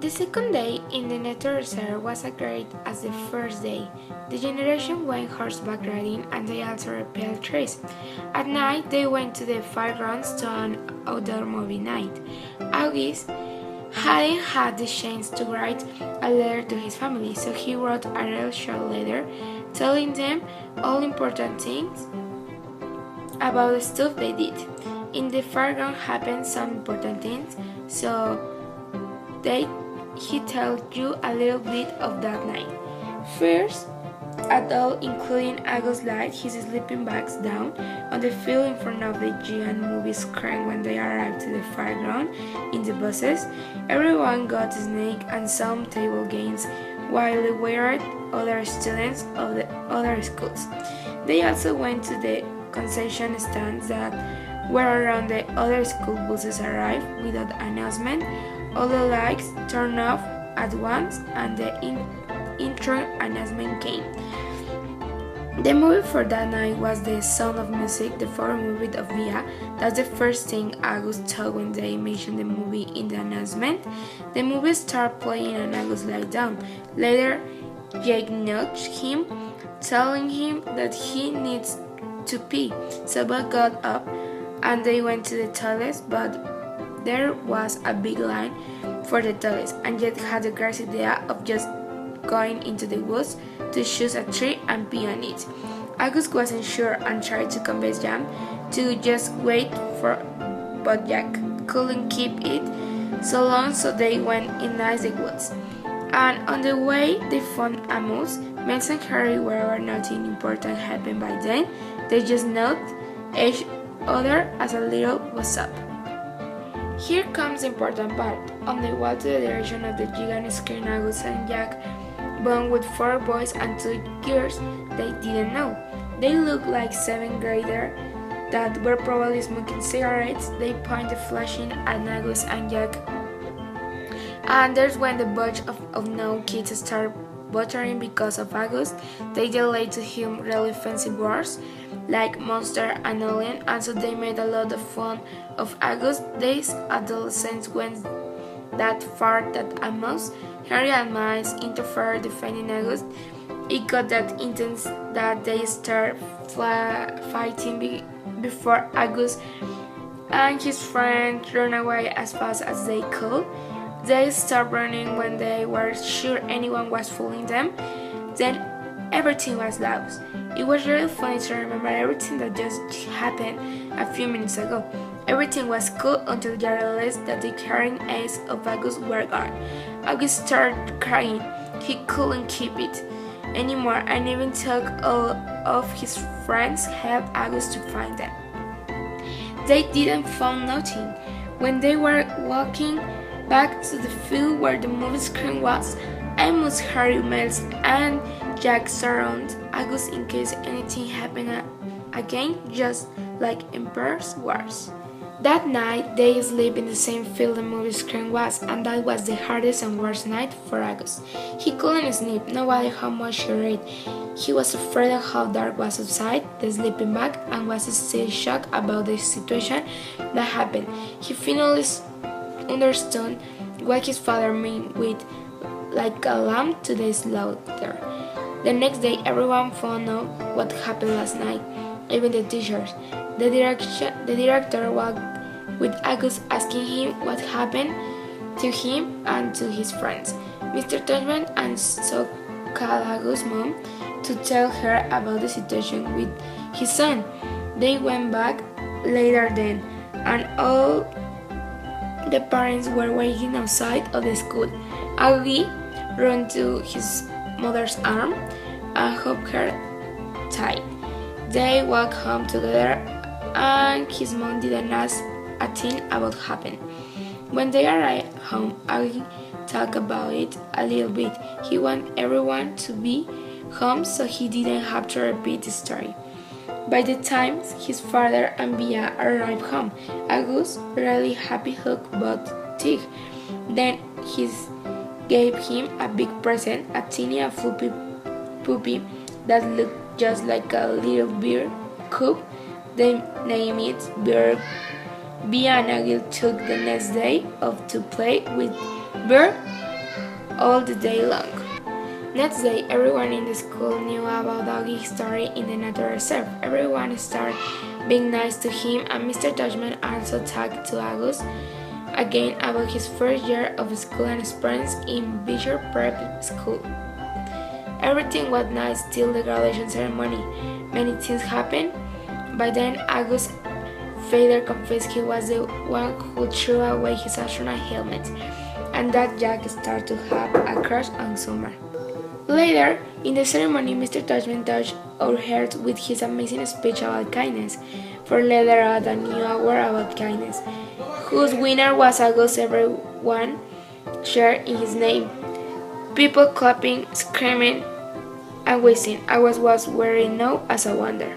The second day in the nature reserve was as great as the first day. The generation went horseback riding and they also repelled trees. At night, they went to the fairgrounds to an outdoor movie night. August hadn't had the chance to write a letter to his family, so he wrote a real short letter telling them all important things about the stuff they did. In the fairground happened some important things, so he tells you a little bit of that night. First, at all, including August laid his sleeping bags down on the field in front of the giant movie screen when they arrived to the fairground in the buses. Everyone got a snake and some table games, while they were other students of the other schools. They also went to the concession stands that were around the other school buses arrived without announcement. All the lights turned off at once and the intro announcement came. The movie for that night was The Sound of Music, the foreign movie of Via. That's the first thing August told when they mentioned the movie in the announcement. The movie started playing and August lay down. Later, Jake nudged him, telling him that he needs to pee. So Bob got up and they went to the toilets, but there was a big line for the toilets, and Jake had the great idea of just going into the woods to choose a tree and pee on it. August wasn't sure and tried to convince Jam to just wait for, but Jack couldn't keep it so long, so they went in the woods. And on the way, they found a mouse. Max and Harry, wherever nothing important happened by then, they just nodded each other as a little "what's up?" Here comes the important part. On the wall to the direction of the giant screen, August and Jack born with 4 boys and 2 girls they didn't know. They looked like 7th graders that were probably smoking cigarettes. They pointed flashing at August and Jack. And there's when the bunch of no kids started buttering because of August. They delayed to him really fancy words like monster and alien, and so they made a lot of fun of August. These adolescents went that far that almost Harry and Miles interfered defending August. It got that intense that they started fighting before August and his friends ran away as fast as they could. They stopped running when they were sure anyone was fooling them. Then everything was lost. It was really funny to remember everything that just happened a few minutes ago. Everything was cool until you realized that the carrying eyes of August were gone. August started crying. He couldn't keep it anymore and even took all of his friends helped August to find them. They didn't find nothing. When they were walking back to the field where the movie screen was, Amos, Harry, Miles, and Jack surrounded August in case anything happened again, just like in Emperor's Wars. That night, they slept in the same field the movie screen was, and that was the hardest and worst night for August. He couldn't sleep, no matter how much he read. He was afraid of how dark was outside the sleeping bag and was still shocked about the situation that happened. He finally understood what his father meant with like a lamb to the slaughter. The next day, everyone found out what happened last night, even the teachers. The director walked with August asking him what happened to him and to his friends. Mr. Tushman and so called August's mom to tell her about the situation with his son. They went back later then, and all the parents were waiting outside of the school. Augie ran to his mother's arm and hugged her tight. They walked home together and his mom didn't ask a thing about what happened. When they arrived home, Augie talked about it a little bit. He wanted everyone to be home so he didn't have to repeat the story. By the time his father and Bia arrived home, August really happy hugged both Tig. Then he gave him a big present, a teeny and fluffy puppy that looked just like a little beer cup. They named it Bear. Bia and Agil took the next day off to play with Bear all the day long. Next day, everyone in the school knew about Augie's story in the nature reserve. Everyone started being nice to him, and Mr. Dutchman also talked to August again about his first year of school and experience in Beecher Prep School. Everything was nice till the graduation ceremony. Many things happened. By then, August's father confessed he was the one who threw away his astronaut helmet, and that Jack started to have a crush on Summer. Later, in the ceremony, Mr. Dutchman touched our hearts with his amazing speech about kindness, for later out a new award about kindness, whose winner was August. Everyone shared in his name. People clapping, screaming, and whistling. August was very known as a wonder.